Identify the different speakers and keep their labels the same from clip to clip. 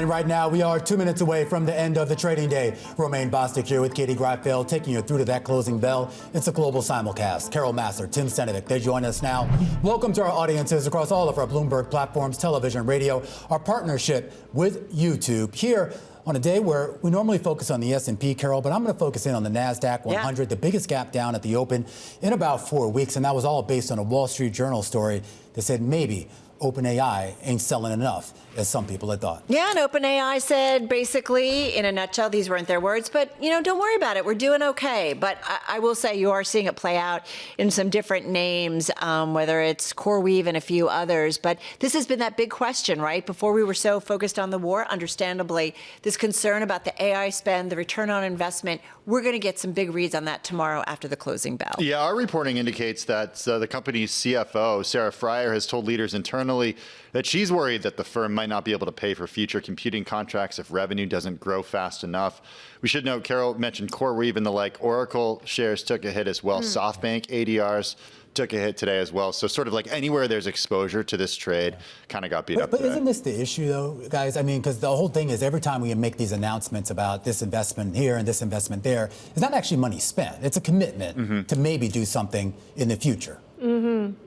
Speaker 1: And right now, we are 2 minutes away from the end of the trading day. Romaine Bostick here with Katie Greifeld, taking you through to that closing bell. It's a global simulcast. Carol Massar, Tim Stenovec, they join us now. Welcome to our audiences across all of our Bloomberg platforms, television, radio, our partnership with YouTube. Here on a day where we normally focus on the S&P, Carol, but I'm going to focus in on the Nasdaq 100, the biggest gap down at the open in about 4 weeks. And that was all based on a Wall Street Journal story that said maybe OpenAI ain't selling enough, as some people had thought.
Speaker 2: Yeah, and OpenAI said, basically, in a nutshell, these weren't their words, but, you know, don't worry about it. We're doing okay. But I will say you are seeing it play out in some different names, whether it's CoreWeave and a few others. But this has been that big question, right? Before we were so focused on the war, understandably, this concern about the AI spend, the return on investment. We're going to get some big reads on that tomorrow after the closing bell.
Speaker 3: Yeah, our reporting indicates that the company's CFO, Sarah Fryer, has told leaders internally that she's worried that the firm might not be able to pay for future computing contracts if revenue doesn't grow fast enough. We should note, Carol mentioned CoreWeave and the like. Oracle shares took a hit as well. SoftBank ADRs took a hit today as well. So sort of like anywhere there's exposure to this trade kind of got beat up
Speaker 1: But
Speaker 3: today.
Speaker 1: isn't this the issue, though, guys? I mean, because the whole thing is every time we make these announcements about this investment here and this investment there, it's not actually money spent. It's a commitment to maybe do something in the future.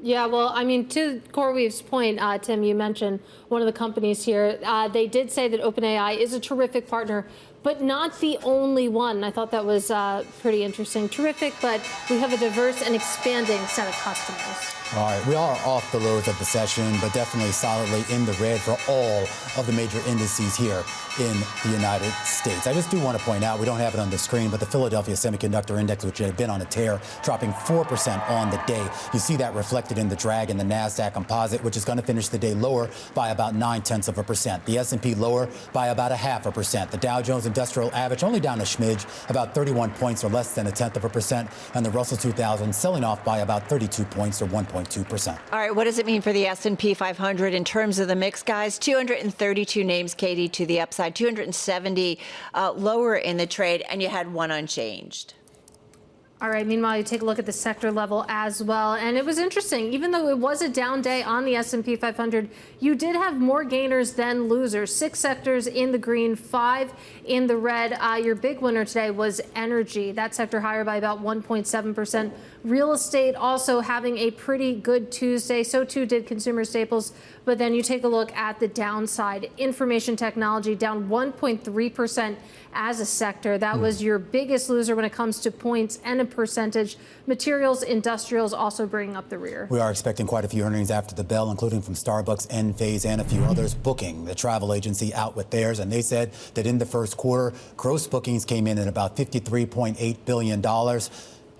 Speaker 4: Yeah, well, I mean, to CoreWeave's point, Tim, you mentioned one of the companies here. They did say that OpenAI is a terrific partner, but not the only one. I thought that was pretty interesting. Terrific, but we have a diverse and expanding set of customers.
Speaker 1: All right, we are off the lows of the session, but definitely solidly in the red for all of the major indices here in the United States. I just do want to point out, we don't have it on the screen, but the Philadelphia Semiconductor Index, which had been on a tear, dropping 4% on the day. You see that reflected in the drag in the Nasdaq Composite, which is going to finish the day lower by about 0.9%. The S&P lower by about 0.5%. The Dow Jones Industrial Average only down a smidge, about 31 points or less than 0.1%. And the Russell 2000 selling off by about 32 points or 1.2%.
Speaker 2: All right, what does it mean for the S&P 500 in terms of the mix, guys? 232 names, Katie, to the upside, 270 lower in the trade, and you had one unchanged.
Speaker 4: All right, meanwhile, you take a look at the sector level as well. And it was interesting. Even though it was a down day on the S&P 500, you did have more gainers than losers. 6 sectors in the green, 5 in the red. Your big winner today was energy. That sector higher by about 1.7%. Real estate also having a pretty good Tuesday. So too did consumer staples. But then you take a look at the downside. Information technology down 1.3% as a sector. That was your biggest loser when it comes to points and a percentage. Materials, industrials also bringing up the rear.
Speaker 1: We are expecting quite a few earnings after the bell, including from Starbucks, Enphase, and a few others. Booking, the travel agency, out with theirs, and they said that in the first quarter, gross bookings came in at about $53.8 billion.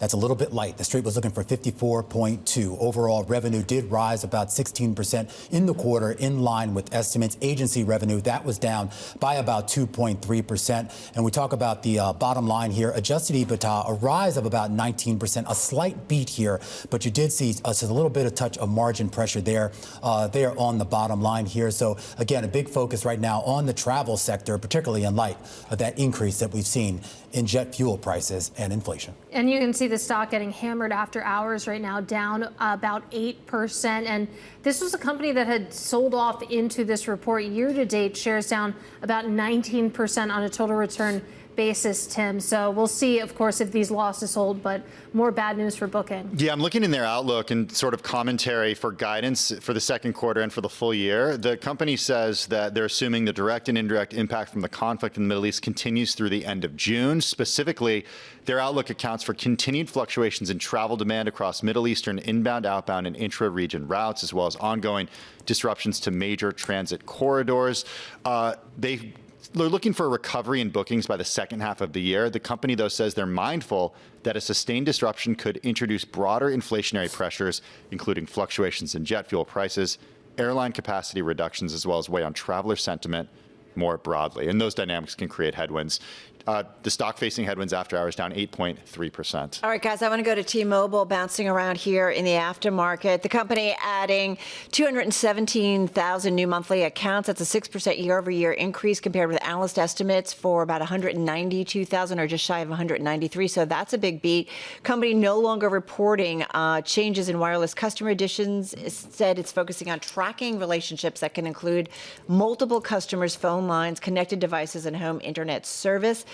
Speaker 1: That's a little bit light. The street was looking for 54.2. Overall revenue did rise about 16% in the quarter, in line with estimates. Agency revenue, that was down by about 2.3%. And we talk about the bottom line here. Adjusted EBITDA, a rise of about 19%, a slight beat here, but you did see a little bit of touch of margin pressure there on the bottom line here. So again, a big focus right now on the travel sector, particularly in light of that increase that we've seen in jet fuel prices and inflation.
Speaker 4: And you can see the stock getting hammered after hours right now, down about 8%. And this was a company that had sold off into this report. Year to date, shares down about 19% on a total return basis, Tim. So we'll see, of course, if these losses hold, but more bad news for Booking.
Speaker 3: Yeah, I'm looking in their outlook and sort of commentary for guidance for the second quarter and for the full year. The company says that they're assuming the direct and indirect impact from the conflict in the Middle East continues through the end of June. Specifically, their outlook accounts for continued fluctuations in travel demand across Middle Eastern inbound, outbound, and intra-region routes, as well as ongoing disruptions to major transit corridors. They're looking for a recovery in bookings by the second half of the year. The company, though, says they're mindful that a sustained disruption could introduce broader inflationary pressures, including fluctuations in jet fuel prices, airline capacity reductions, as well as weigh on traveler sentiment more broadly. And those dynamics can create headwinds. The stock facing headwinds after hours down 8.3%.
Speaker 2: All right, guys, I want to go to T-Mobile, bouncing around here in the aftermarket. The company adding 217,000 new monthly accounts. That's a 6% year-over-year increase compared with analyst estimates for about 192,000 or just shy of 193. So that's a big beat. Company no longer reporting changes in wireless customer additions. Instead, it's focusing on tracking relationships that can include multiple customers' phone lines, connected devices, and home internet service.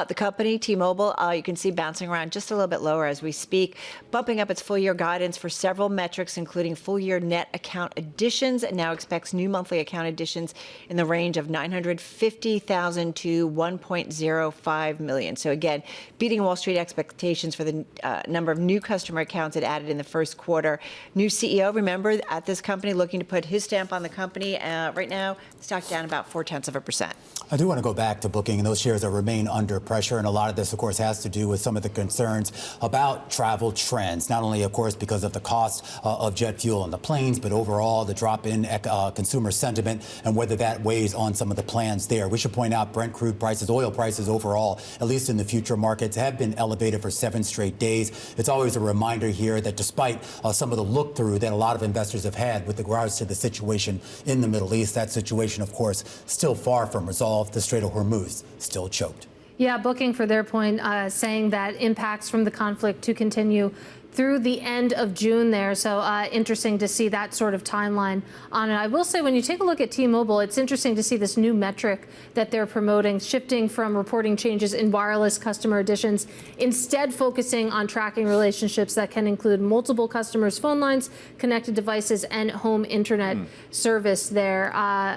Speaker 2: The company, T-Mobile, you can see bouncing around just a little bit lower as we speak, bumping up its full-year guidance for several metrics, including full-year net account additions, and now expects new monthly account additions in the range of 950,000 to 1.05 million. So again, beating Wall Street expectations for the number of new customer accounts it added in the first quarter. New CEO, remember, at this company, looking to put his stamp on the company. Right now, stock down about 0.4%.
Speaker 1: I do want to go back to Booking, and those shares that remain under pressure. And a lot of this, of course, has to do with some of the concerns about travel trends, not only, of course, because of the cost of jet fuel on the planes, but overall the drop in consumer sentiment and whether that weighs on some of the plans there. We should point out Brent crude prices, oil prices overall, at least in the future markets, have been elevated for 7 straight days. It's always a reminder here that despite some of the look through that a lot of investors have had with regards to the situation in the Middle East, that situation, of course, still far from resolved. The Strait of Hormuz still choked.
Speaker 4: Yeah, Booking, for their point, saying that impacts from the conflict to continue through the end of June there. So interesting to see that sort of timeline on it. I will say, when you take a look at T-Mobile, it's interesting to see this new metric that they're promoting, shifting from reporting changes in wireless customer additions, instead focusing on tracking relationships that can include multiple customers' phone lines, connected devices, and home internet service there.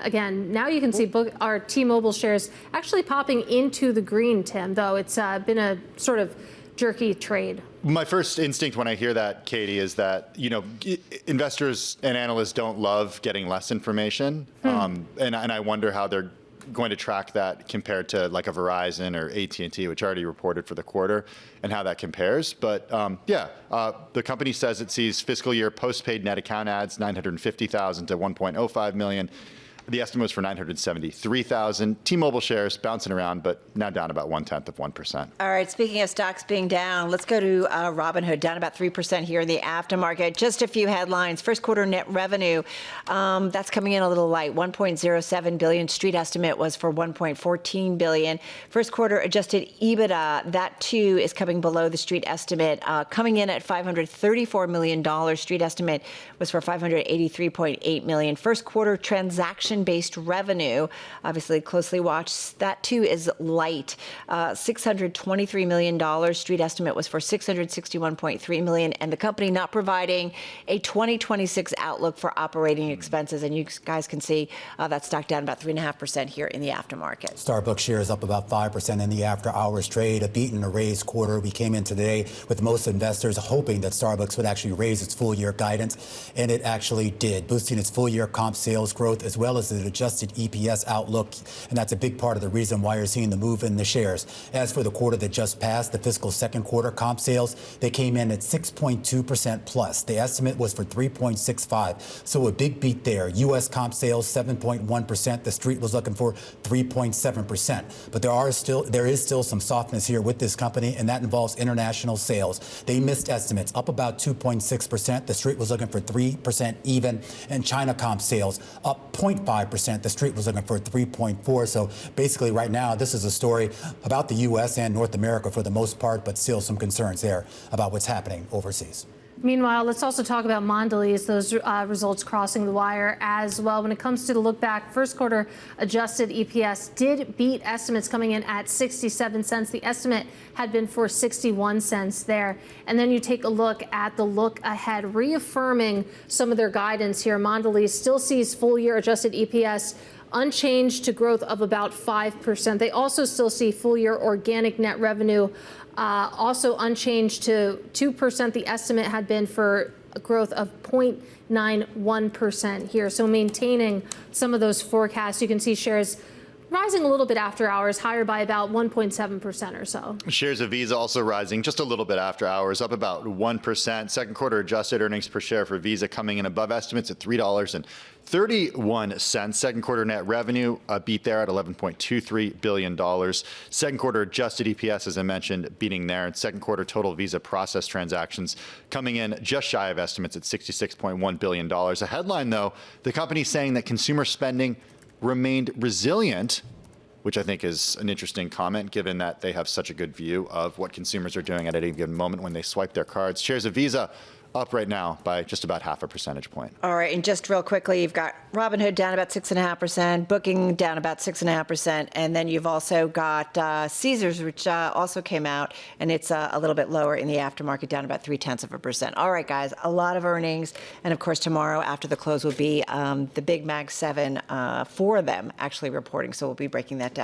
Speaker 4: Again, now you can see our T-Mobile shares actually popping into the green, Tim, though it's been a sort of jerky trade.
Speaker 3: My first instinct when I hear that, Katie, is that, investors and analysts don't love getting less information. And I wonder how they're going to track that compared to like a Verizon or AT&T, which already reported for the quarter, and how that compares. But the company says it sees fiscal year postpaid net account adds 950,000 to 1.05 million. The estimate was for 973,000. T-Mobile shares bouncing around, but now down about 1/10%.
Speaker 2: All right, speaking of stocks being down, let's go to Robinhood, down about 3% here in the aftermarket. Just a few headlines. First quarter net revenue, that's coming in a little light, 1.07 billion. Street estimate was for 1.14 billion. First quarter adjusted EBITDA, that too is coming below the street estimate, coming in at $534 million. Street estimate was for 583.8 million. First quarter transaction-based revenue, obviously closely watched, that too is light, $623 million. Street estimate was for 661.3 million, and the company not providing a 2026 outlook for operating expenses. And you guys can see that stock down about 3.5% here in the aftermarket.
Speaker 1: Starbucks shares up about 5% in the after-hours trade, a beat and a raised quarter. We came in today with most investors hoping that Starbucks would actually raise its full-year guidance, and it actually did, boosting its full-year comp sales growth as well as the adjusted EPS outlook, and that's a big part of the reason why you're seeing the move in the shares. As for the quarter that just passed, the fiscal second quarter comp sales, they came in at 6.2% plus. The estimate was for 3.65, so a big beat there. U.S. comp sales 7.1%. The street was looking for 3.7%. But there is still some softness here with this company, and that involves international sales. They missed estimates, up about 2.6%. The street was looking for 3% even, and China comp sales up 0.5%. The street was looking for 3.4. So basically right now, this is a story about the U.S. and North America for the most part, but still some concerns there about what's happening overseas.
Speaker 4: Meanwhile, let's also talk about Mondelez, those results crossing the wire as well. When it comes to the look back, first quarter adjusted EPS did beat estimates, coming in at 67 cents. The estimate had been for 61 cents there. And then you take a look at the look ahead, reaffirming some of their guidance here. Mondelez still sees full year adjusted EPS unchanged to growth of about 5%. They also still see full year organic net revenue also unchanged to 2%. The estimate had been for a growth of 0.91% here. So maintaining some of those forecasts. You can see shares rising a little bit after hours, higher by about 1.7% or so.
Speaker 3: Shares of Visa also rising just a little bit after hours, up about 1%. Second quarter adjusted earnings per share for Visa coming in above estimates at $3.31. Second quarter net revenue beat there at $11.23 billion. Second quarter adjusted EPS, as I mentioned, beating there. And second quarter total Visa processed transactions coming in just shy of estimates at $66.1 billion. A headline, though, the company saying that consumer spending remained resilient, which I think is an interesting comment, given that they have such a good view of what consumers are doing at any given moment when they swipe their cards. Shares of Visa up right now by just about half a percentage point.
Speaker 2: All right, and just real quickly, you've got Robinhood down about 6.5%, Booking down about 6.5%, and then you've also got Caesars, which also came out, and it's a little bit lower in the aftermarket, down about 0.3%. All right, guys, a lot of earnings, and of course tomorrow after the close will be the Big Mag 7 for them actually reporting, so we'll be breaking that down.